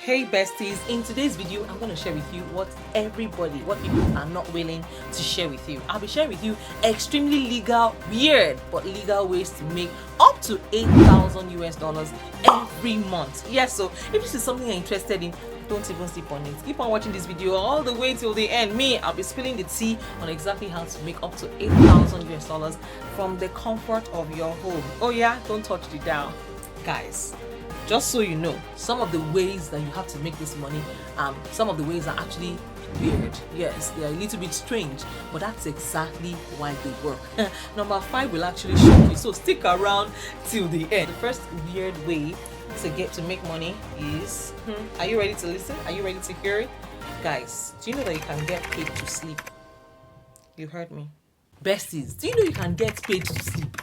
Hey besties, in today's video I'm going to share with you what people are not willing to share with you. I'll be sharing with you extremely legal, weird but legal ways to make up to $8,000 every month. Yes, so if this is something you're interested in, don't even sleep on it. Keep on watching this video all the way till the end. I'll be spilling the tea on exactly how to make up to $8,000 from the comfort of your home. Oh yeah, don't touch the dial. Guys, just so you know, some of the ways that you have to make this money, some of the ways are actually weird. Yes, they are a little bit strange, but that's exactly why they work. Number 5 will actually shock you, so stick around till the end. The first weird way to make money is, are you ready to listen? Are you ready to hear it? Guys, do you know that you can get paid to sleep? You heard me. Besties, do you know you can get paid to sleep?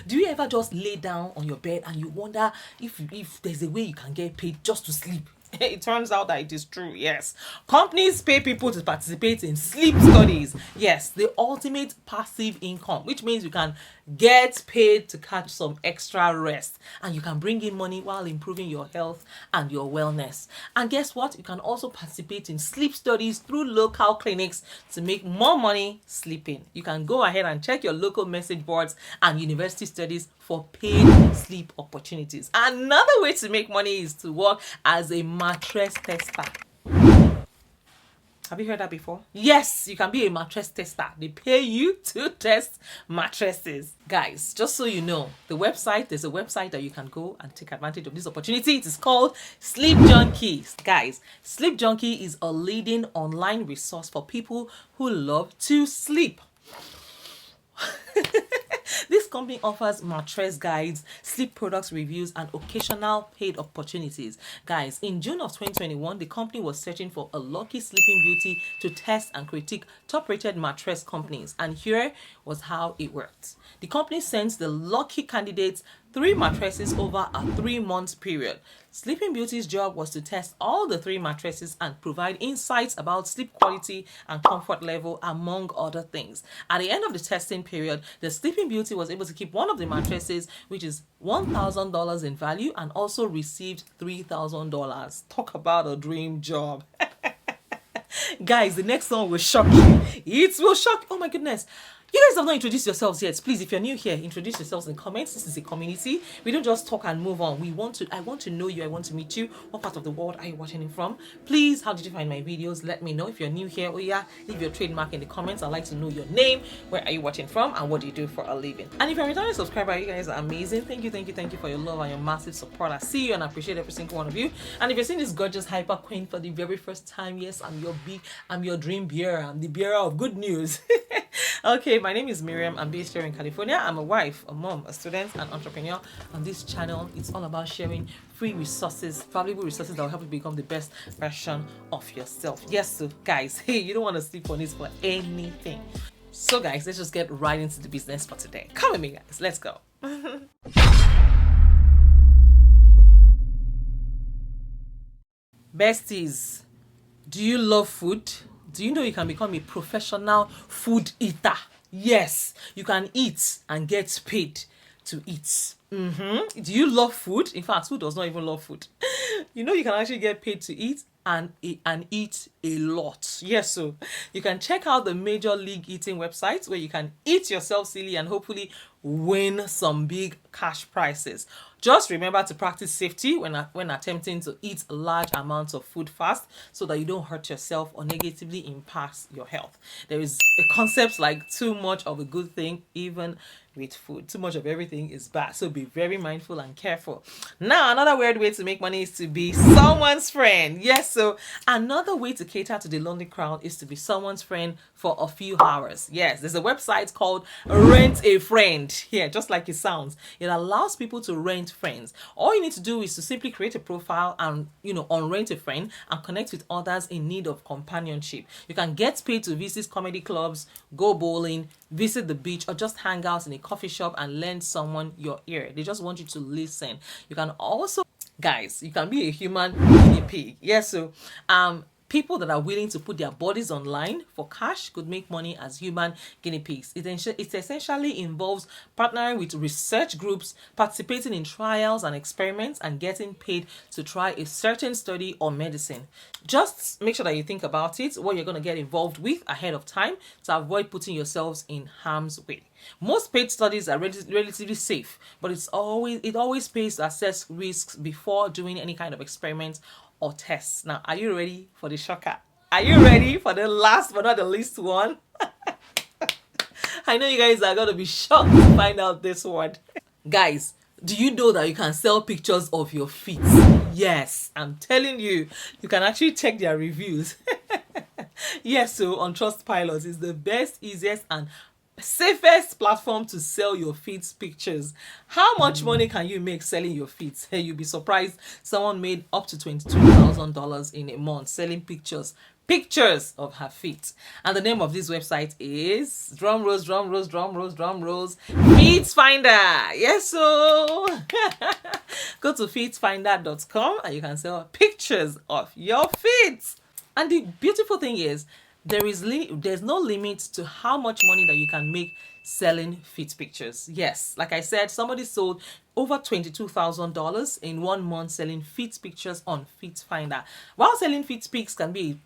Do you ever just lay down on your bed and you wonder if there's a way you can get paid just to sleep? It turns out that it is true. Yes, companies pay people to participate in sleep studies. Yes, the ultimate passive income, which means you can get paid to catch some extra rest and you can bring in money while improving your health and your wellness. And guess what? You can also participate in sleep studies through local clinics to make more money sleeping. You can go ahead and check your local message boards and university studies for paid sleep opportunities. Another way to make money is to work as a mattress tester. Have you heard that before? Yes, you can be a mattress tester. They pay you to test mattresses. Guys, just so you know, there's a website that you can go and take advantage of this opportunity. It is called Sleep Junkie. Guys, Sleep Junkie is a leading online resource for people who love to sleep. This company offers mattress guides, sleep products reviews, and occasional paid opportunities. Guys, in June of 2021, the company was searching for a lucky sleeping beauty to test and critique top-rated mattress companies. And here was how it worked. The company sends the lucky candidates 3 mattresses over a 3-month period. Sleeping Beauty's job was to test all the 3 mattresses and provide insights about sleep quality and comfort level, among other things. At the end of the testing period, the Sleeping Beauty was able to keep one of the mattresses, which is $1,000 in value, and also received $3,000. Talk about a dream job. Guys, the next one will shock you. It will shock you. Oh my goodness. You guys have not introduced yourselves yet. Please, if you're new here, introduce yourselves in the comments. This is a community. We don't just talk and move on. I want to know you. I want to meet you. What part of the world are you watching it from? Please, how did you find my videos? Let me know. If you're new here, oh yeah, leave your trademark in the comments. I'd like to know your name, where are you watching from, and what do you do for a living? And if you're a returning subscriber, you guys are amazing. Thank you for your love and your massive support. I see you and I appreciate every single one of you. And if you're seeing this gorgeous hyper queen for the very first time, yes, I'm your dream bearer. I'm the bearer of good news. Okay, my name is Miriam. I'm based here in California. I'm a wife, a mom, a student, an entrepreneur. On this channel, it's all about sharing free resources, valuable resources that will help you become the best version of yourself. Yes, so guys, hey, you don't want to sleep on this for anything. So guys, let's just get right into the business for today. Come with me, guys. Let's go. Besties, do you love food? Do you know you can become a professional food eater? Yes, you can eat and get paid to eat. Do you love food? In fact, who does not even love food? You know you can actually get paid to eat and eat a lot. Yes, so you can check out the major league eating websites where you can eat yourself silly and hopefully win some big cash prizes. Just remember to practice safety when attempting to eat large amounts of food fast so that you don't hurt yourself or negatively impact your health. There is a concept like too much of a good thing, even with food. Too much of everything is bad. So be very mindful and careful. Now, another weird way to make money is to be someone's friend. Yes, so another way to cater to the lonely crowd is to be someone's friend for a few hours. Yes, there's a website called Rent a Friend. Yeah, just like it sounds. It allows people to rent friends. All you need to do is to simply create a profile and, on Rent a Friend and connect with others in need of companionship. You can get paid to visit comedy clubs, go bowling, visit the beach, or just hang out in a coffee shop and lend someone your ear. They just want you to listen. You can also, guys, you can be a human guinea pig. Yes, so People that are willing to put their bodies online for cash could make money as human guinea pigs. It essentially involves partnering with research groups, participating in trials and experiments, and getting paid to try a certain study or medicine. Just make sure that you think about it, what you're going to get involved with ahead of time to avoid putting yourselves in harm's way. Most paid studies are relatively safe, but it always pays to assess risks before doing any kind of experiment or tests. Now, are you ready for the shocker? Are you ready for the last but not the least one? I know you guys are going to be shocked to find out this one. Guys, do you know that you can sell pictures of your feet? Yes, I'm telling you, you can actually check their reviews. Yes, so on Trustpilot is the best, easiest, and safest platform to sell your feet pictures. How much money can you make selling your feet? Hey, you'll be surprised. Someone made up to $22,000 in a month selling pictures of her feet. And the name of this website is drum rolls, Feet Finder. Yes, so go to feetfinder.com and you can sell pictures of your feet. And the beautiful thing is, there's no limit to how much money that you can make selling feet pictures. Yes, like I said, somebody sold over $22,000 in 1 month selling feet pictures on Feet Finder. While selling feet pics can be,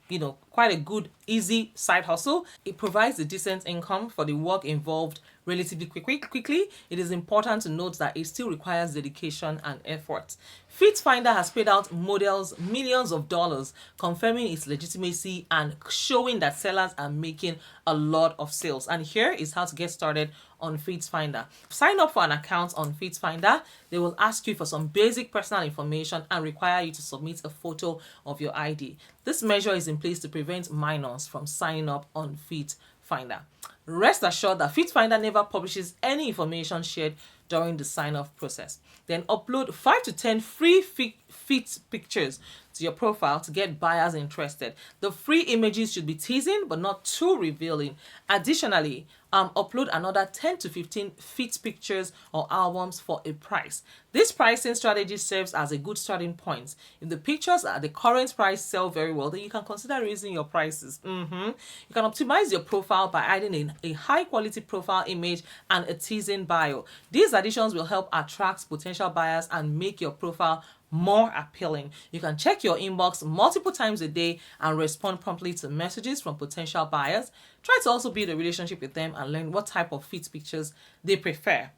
quite a good, easy side hustle, it provides a decent income for the work involved relatively quickly. It is important to note that it still requires dedication and effort. Feet Finder has paid out models millions of dollars, confirming its legitimacy and showing that sellers are making a lot of sales. And here is how to get started on Feet Finder. Sign up for an account on Feet Finder. They will ask you for some basic personal information and require you to submit a photo of your ID. This measure is in place to prevent minors from signing up on Feet Finder. Rest assured that Feet Finder never publishes any information shared during the sign-off process. Then upload 5 to 10 free feet pictures to your profile to get buyers interested. The free images should be teasing but not too revealing. Additionally, upload another 10 to 15 feet pictures or albums for a price. This pricing strategy serves as a good starting point. If the pictures at the current price sell very well, then you can consider raising your prices. You can optimize your profile by adding a high quality profile image and a teasing bio. These additions will help attract potential buyers and make your profile more appealing. You can check your inbox multiple times a day and respond promptly to messages from potential buyers. Try to also build a relationship with them and learn what type of feet pictures they prefer.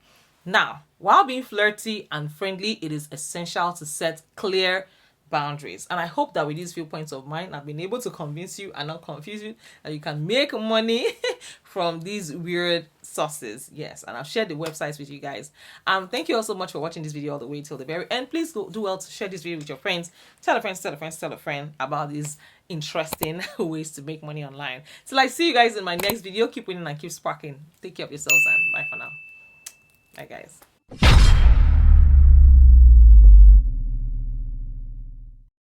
Now, while being flirty and friendly, it is essential to set clear boundaries. And I hope that with these few points of mine, I've been able to convince you and not confuse you that you can make money from these weird sources. Yes, and I've shared the websites with you guys. Thank you all so much for watching this video all the way till the very end. Please do well to share this video with your friends. Tell a friend about these interesting ways to make money online. Till I see you guys in my next video, keep winning and keep sparking. Take care of yourselves and bye for now. Bye guys.